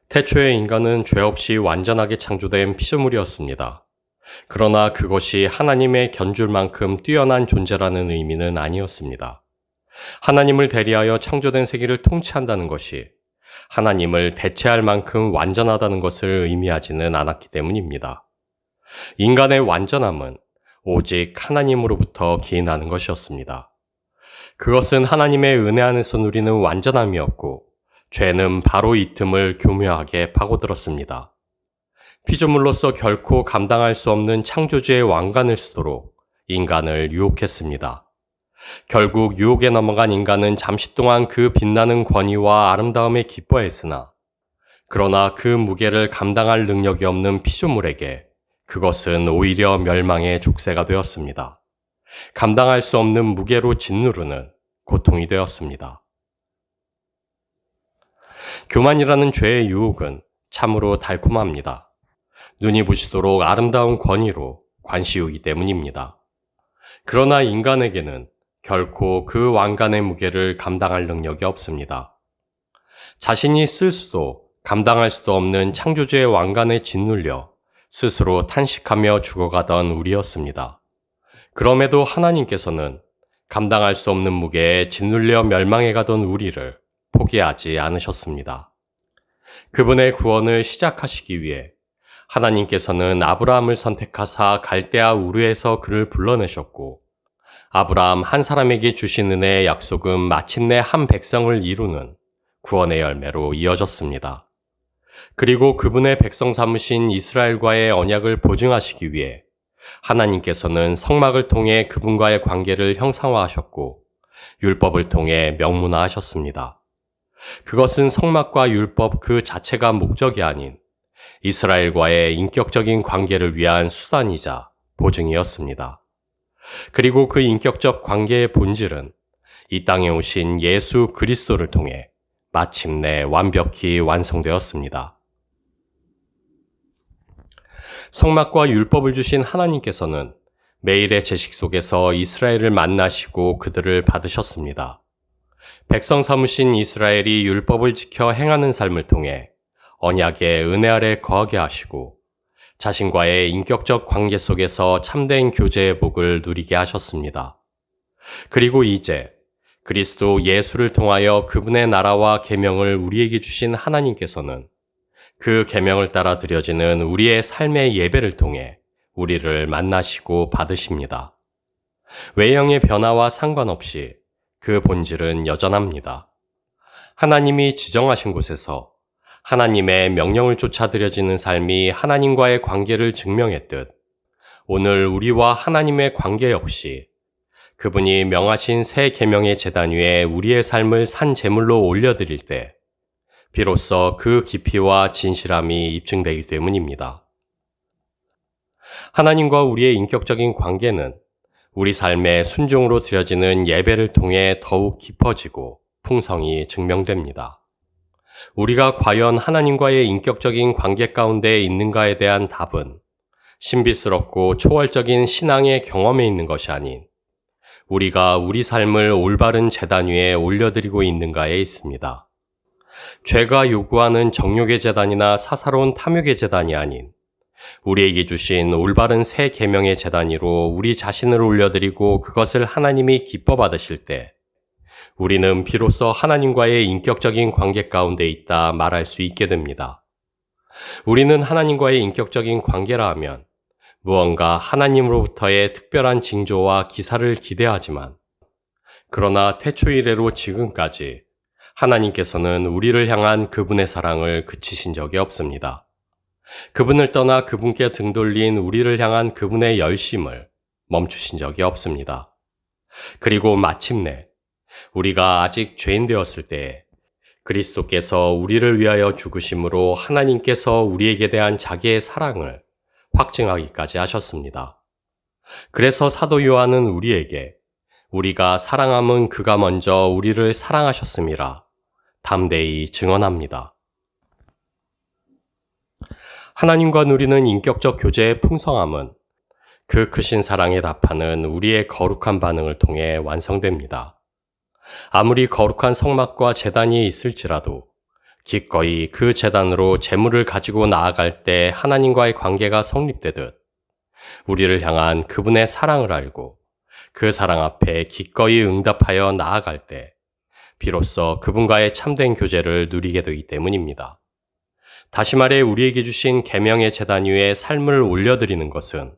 태초에 인간은 죄 없이 완전하게 창조된 피조물이었습니다. 그러나 그것이 하나님의 견줄만큼 뛰어난 존재라는 의미는 아니었습니다. 하나님을 대리하여 창조된 세계를 통치한다는 것이 하나님을 대체할 만큼 완전하다는 것을 의미하지는 않았기 때문입니다. 인간의 완전함은 오직 하나님으로부터 기인하는 것이었습니다. 그것은 하나님의 은혜 안에서 누리는 완전함이었고, 죄는 바로 이 틈을 교묘하게 파고들었습니다. 피조물로서 결코 감당할 수 없는 창조주의 왕관을 쓰도록 인간을 유혹했습니다. 결국 유혹에 넘어간 인간은 잠시 동안 그 빛나는 권위와 아름다움에 기뻐했으나, 그러나 그 무게를 감당할 능력이 없는 피조물에게 그것은 오히려 멸망의 족쇄가 되었습니다. 감당할 수 없는 무게로 짓누르는 고통이 되었습니다. 교만이라는 죄의 유혹은 참으로 달콤합니다. 눈이 부시도록 아름다운 권위로 관시우기 때문입니다. 그러나 인간에게는 결코 그 왕관의 무게를 감당할 능력이 없습니다. 자신이 쓸 수도 감당할 수도 없는 창조주의 왕관에 짓눌려 스스로 탄식하며 죽어가던 우리였습니다. 그럼에도 하나님께서는 감당할 수 없는 무게에 짓눌려 멸망해 가던 우리를 포기하지 않으셨습니다. 그분의 구원을 시작하시기 위해 하나님께서는 아브라함을 선택하사 갈대아 우르에서 그를 불러내셨고, 아브라함 한 사람에게 주신 은혜의 약속은 마침내 한 백성을 이루는 구원의 열매로 이어졌습니다. 그리고 그분의 백성 삼으신 이스라엘과의 언약을 보증하시기 위해 하나님께서는 성막을 통해 그분과의 관계를 형상화하셨고, 율법을 통해 명문화하셨습니다. 그것은 성막과 율법 그 자체가 목적이 아닌 이스라엘과의 인격적인 관계를 위한 수단이자 보증이었습니다. 그리고 그 인격적 관계의 본질은 이 땅에 오신 예수 그리스도를 통해 마침내 완벽히 완성되었습니다. 성막과 율법을 주신 하나님께서는 매일의 제식 속에서 이스라엘을 만나시고 그들을 받으셨습니다. 백성 삼으신 이스라엘이 율법을 지켜 행하는 삶을 통해 언약의 은혜 아래 거하게 하시고, 자신과의 인격적 관계 속에서 참된 교제의 복을 누리게 하셨습니다. 그리고 이제 그리스도 예수를 통하여 그분의 나라와 계명을 우리에게 주신 하나님께서는 그 계명을 따라 드려지는 우리의 삶의 예배를 통해 우리를 만나시고 받으십니다. 외형의 변화와 상관없이 그 본질은 여전합니다. 하나님이 지정하신 곳에서 하나님의 명령을 쫓아 드려지는 삶이 하나님과의 관계를 증명했듯, 오늘 우리와 하나님의 관계 역시 그분이 명하신 새 계명의 제단 위에 우리의 삶을 산 제물로 올려드릴 때 비로소 그 깊이와 진실함이 입증되기 때문입니다. 하나님과 우리의 인격적인 관계는 우리 삶의 순종으로 드려지는 예배를 통해 더욱 깊어지고 풍성히 증명됩니다. 우리가 과연 하나님과의 인격적인 관계 가운데 있는가에 대한 답은 신비스럽고 초월적인 신앙의 경험에 있는 것이 아닌 우리가 우리 삶을 올바른 제단 위에 올려드리고 있는가에 있습니다. 죄가 요구하는 정욕의 제단이나 사사로운 탐욕의 제단이 아닌 우리에게 주신 올바른 새 계명의 제단 위로 우리 자신을 올려드리고 그것을 하나님이 기뻐 받으실 때 우리는 비로소 하나님과의 인격적인 관계 가운데 있다 말할 수 있게 됩니다. 우리는 하나님과의 인격적인 관계라 하면 무언가 하나님으로부터의 특별한 징조와 기사를 기대하지만, 그러나 태초 이래로 지금까지 하나님께서는 우리를 향한 그분의 사랑을 그치신 적이 없습니다. 그분을 떠나 그분께 등 돌린 우리를 향한 그분의 열심을 멈추신 적이 없습니다. 그리고 마침내 우리가 아직 죄인 되었을 때에 그리스도께서 우리를 위하여 죽으심으로 하나님께서 우리에게 대한 자기의 사랑을 확증하기까지 하셨습니다. 그래서 사도 요한은 우리에게 우리가 사랑함은 그가 먼저 우리를 사랑하셨음이라 담대히 증언합니다. 하나님과 누리는 인격적 교제의 풍성함은 그 크신 사랑에 답하는 우리의 거룩한 반응을 통해 완성됩니다. 아무리 거룩한 성막과 제단이 있을지라도 기꺼이 그 제단으로 제물을 가지고 나아갈 때 하나님과의 관계가 성립되듯 우리를 향한 그분의 사랑을 알고 그 사랑 앞에 기꺼이 응답하여 나아갈 때 비로소 그분과의 참된 교제를 누리게 되기 때문입니다. 다시 말해 우리에게 주신 계명의 제단 위에 삶을 올려드리는 것은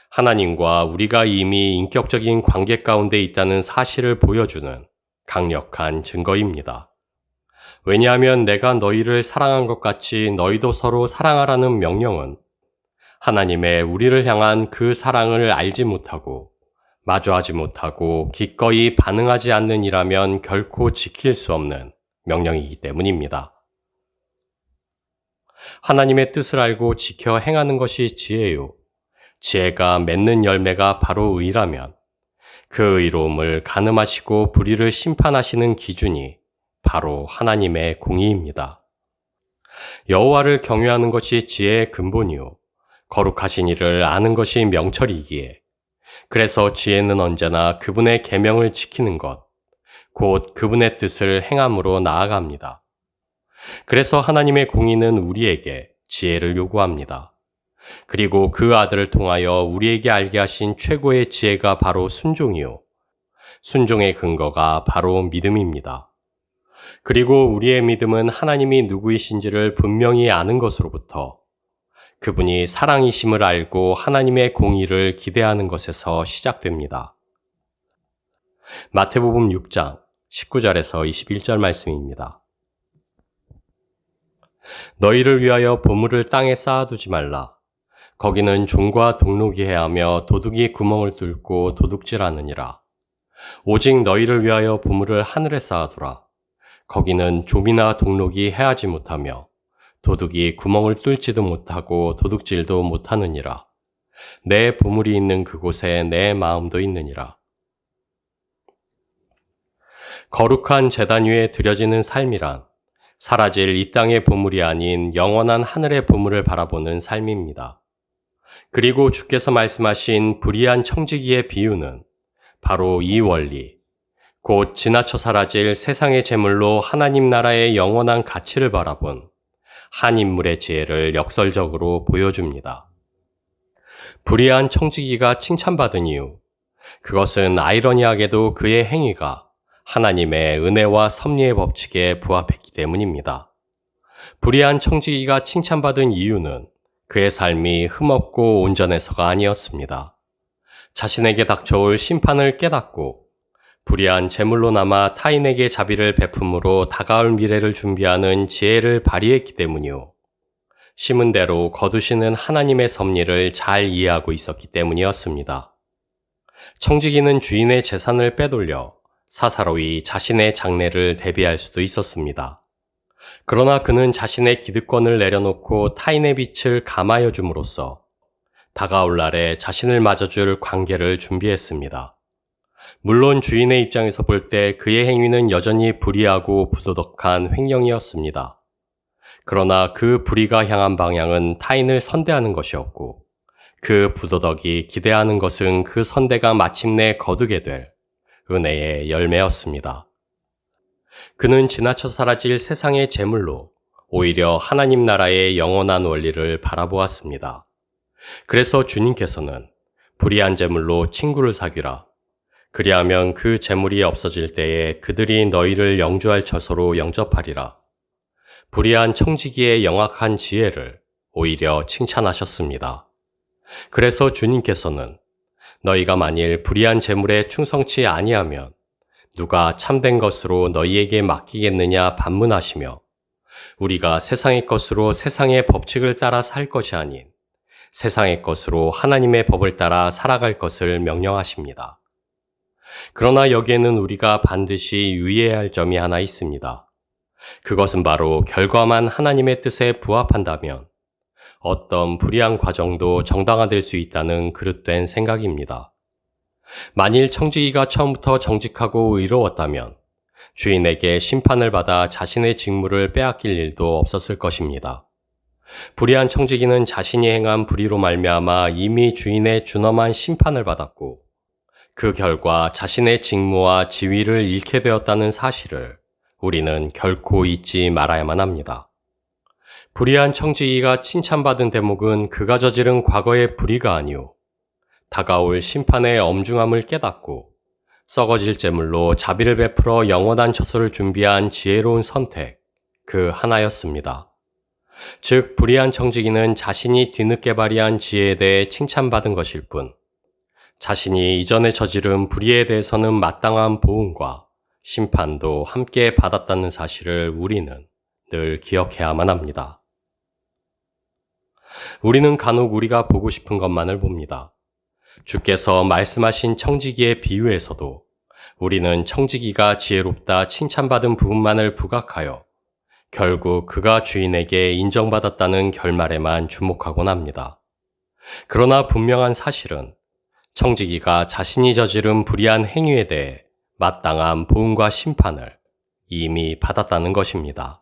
하나님과 우리가 이미 인격적인 관계 가운데 있다는 사실을 보여주는 강력한 증거입니다. 왜냐하면 내가 너희를 사랑한 것 같이 너희도 서로 사랑하라는 명령은 하나님의 우리를 향한 그 사랑을 알지 못하고 마주하지 못하고 기꺼이 반응하지 않는 이라면 결코 지킬 수 없는 명령이기 때문입니다. 하나님의 뜻을 알고 지켜 행하는 것이 지혜요. 지혜가 맺는 열매가 바로 의라면 그 의로움을 가늠하시고 불의를 심판하시는 기준이 바로 하나님의 공의입니다. 여호와를 경외하는 것이 지혜의 근본이요. 거룩하신 이를 아는 것이 명철이기에 그래서 지혜는 언제나 그분의 계명을 지키는 것, 곧 그분의 뜻을 행함으로 나아갑니다. 그래서 하나님의 공의는 우리에게 지혜를 요구합니다. 그리고 그 아들을 통하여 우리에게 알게 하신 최고의 지혜가 바로 순종이요. 순종의 근거가 바로 믿음입니다. 그리고 우리의 믿음은 하나님이 누구이신지를 분명히 아는 것으로부터 그분이 사랑이심을 알고 하나님의 공의를 기대하는 것에서 시작됩니다. 마태복음 6장 19절에서 21절 말씀입니다. 너희를 위하여 보물을 땅에 쌓아두지 말라. 거기는 종과 동록이 해하며 도둑이 구멍을 뚫고 도둑질하느니라. 오직 너희를 위하여 보물을 하늘에 쌓아두라. 거기는 좀이나 동록이 해하지 못하며 도둑이 구멍을 뚫지도 못하고 도둑질도 못하느니라. 내 보물이 있는 그곳에 내 마음도 있느니라. 거룩한 제단 위에 드려지는 삶이란 사라질 이 땅의 보물이 아닌 영원한 하늘의 보물을 바라보는 삶입니다. 그리고 주께서 말씀하신 불의한 청지기의 비유는 바로 이 원리, 곧 지나쳐 사라질 세상의 재물로 하나님 나라의 영원한 가치를 바라본 한 인물의 지혜를 역설적으로 보여줍니다. 불의한 청지기가 칭찬받은 이유, 그것은 아이러니하게도 그의 행위가 하나님의 은혜와 섭리의 법칙에 부합했기 때문입니다. 불의한 청지기가 칭찬받은 이유는 그의 삶이 흠없고 온전해서가 아니었습니다. 자신에게 닥쳐올 심판을 깨닫고 불의한 재물로 남아 타인에게 자비를 베품으로 다가올 미래를 준비하는 지혜를 발휘했기 때문이요. 심은 대로 거두시는 하나님의 섭리를 잘 이해하고 있었기 때문이었습니다. 청지기는 주인의 재산을 빼돌려 사사로이 자신의 장래를 대비할 수도 있었습니다. 그러나 그는 자신의 기득권을 내려놓고 타인의 빛을 감하여 줌으로써 다가올 날에 자신을 맞아줄 관계를 준비했습니다. 물론 주인의 입장에서 볼 때 그의 행위는 여전히 불의하고 부도덕한 횡령이었습니다. 그러나 그 불의가 향한 방향은 타인을 선대하는 것이었고 그 부도덕이 기대하는 것은 그 선대가 마침내 거두게 될 은혜의 열매였습니다. 그는 지나쳐 사라질 세상의 재물로 오히려 하나님 나라의 영원한 원리를 바라보았습니다. 그래서 주님께서는 불의한 재물로 친구를 사귀라. 그리하면 그 재물이 없어질 때에 그들이 너희를 영주할 처소로 영접하리라. 불의한 청지기의 영악한 지혜를 오히려 칭찬하셨습니다. 그래서 주님께서는 너희가 만일 불의한 재물에 충성치 아니하면 누가 참된 것으로 너희에게 맡기겠느냐 반문하시며 우리가 세상의 것으로 세상의 법칙을 따라 살 것이 아닌 세상의 것으로 하나님의 법을 따라 살아갈 것을 명령하십니다. 그러나 여기에는 우리가 반드시 유의해야 할 점이 하나 있습니다. 그것은 바로 결과만 하나님의 뜻에 부합한다면 어떤 불의한 과정도 정당화될 수 있다는 그릇된 생각입니다. 만일 청지기가 처음부터 정직하고 의로웠다면 주인에게 심판을 받아 자신의 직무를 빼앗길 일도 없었을 것입니다. 불의한 청지기는 자신이 행한 불의로 말미암아 이미 주인의 준엄한 심판을 받았고 그 결과 자신의 직무와 지위를 잃게 되었다는 사실을 우리는 결코 잊지 말아야만 합니다. 불의한 청지기가 칭찬받은 대목은 그가 저지른 과거의 불의가 아니오 다가올 심판의 엄중함을 깨닫고 썩어질 제물로 자비를 베풀어 영원한 처소를 준비한 지혜로운 선택, 그 하나였습니다. 즉, 불의한 청지기는 자신이 뒤늦게 발휘한 지혜에 대해 칭찬받은 것일 뿐, 자신이 이전에 저지른 불의에 대해서는 마땅한 보응과 심판도 함께 받았다는 사실을 우리는 늘 기억해야만 합니다. 우리는 간혹 우리가 보고 싶은 것만을 봅니다. 주께서 말씀하신 청지기의 비유에서도 우리는 청지기가 지혜롭다 칭찬받은 부분만을 부각하여 결국 그가 주인에게 인정받았다는 결말에만 주목하곤 합니다. 그러나 분명한 사실은 청지기가 자신이 저지른 불의한 행위에 대해 마땅한 보응과 심판을 이미 받았다는 것입니다.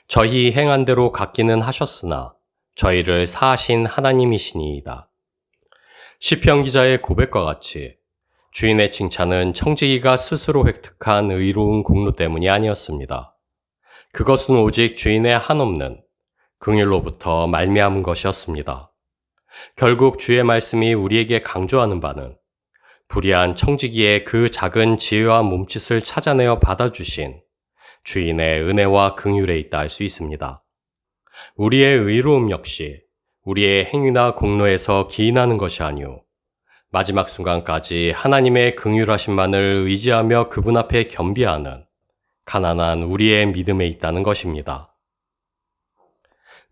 저희 행한 대로 갚기는 하셨으나 저희를 사하신 하나님이시니이다. 시편 기자의 고백과 같이 주인의 칭찬은 청지기가 스스로 획득한 의로운 공로 때문이 아니었습니다. 그것은 오직 주인의 한없는 긍휼로부터 말미암은 것이었습니다. 결국 주의 말씀이 우리에게 강조하는 바는 불의한 청지기의 그 작은 지혜와 몸짓을 찾아내어 받아주신 주인의 은혜와 긍휼에 있다 할 수 있습니다. 우리의 의로움 역시 우리의 행위나 공로에서 기인하는 것이 아니오 마지막 순간까지 하나님의 긍휼하심만을 의지하며 그분 앞에 겸비하는 가난한 우리의 믿음에 있다는 것입니다.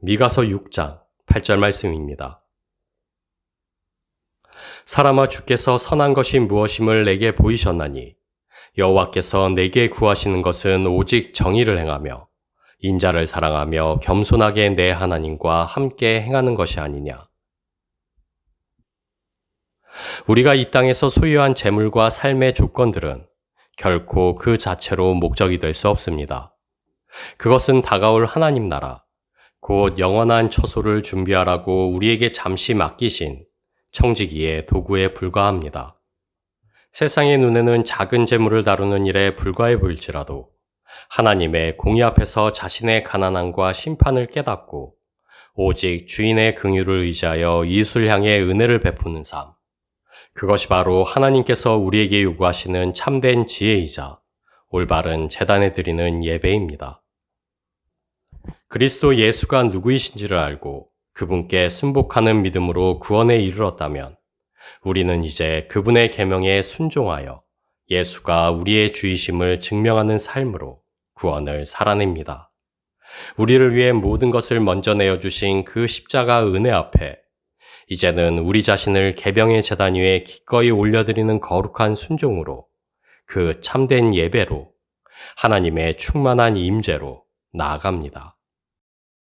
미가서 6장 8절 말씀입니다. 사람아 주께서 선한 것이 무엇임을 내게 보이셨나니 여호와께서 내게 구하시는 것은 오직 정의를 행하며 인자를 사랑하며 겸손하게 내 하나님과 함께 행하는 것이 아니냐. 우리가 이 땅에서 소유한 재물과 삶의 조건들은 결코 그 자체로 목적이 될 수 없습니다. 그것은 다가올 하나님 나라, 곧 영원한 처소를 준비하라고 우리에게 잠시 맡기신 청지기의 도구에 불과합니다. 세상의 눈에는 작은 재물을 다루는 일에 불과해 보일지라도 하나님의 공의 앞에서 자신의 가난함과 심판을 깨닫고 오직 주인의 긍휼을 의지하여 이웃을 향해 은혜를 베푸는 삶. 그것이 바로 하나님께서 우리에게 요구하시는 참된 지혜이자 올바른 제단에 드리는 예배입니다. 그리스도 예수가 누구이신지를 알고 그분께 순복하는 믿음으로 구원에 이르렀다면 우리는 이제 그분의 계명에 순종하여 예수가 우리의 주이심을 증명하는 삶으로 구원을 살아냅니다. 우리를 위해 모든 것을 먼저 내어주신 그 십자가 은혜 앞에 이제는 우리 자신을 계병의 제단 위에 기꺼이 올려드리는 거룩한 순종으로 그 참된 예배로 하나님의 충만한 임재로 나아갑니다.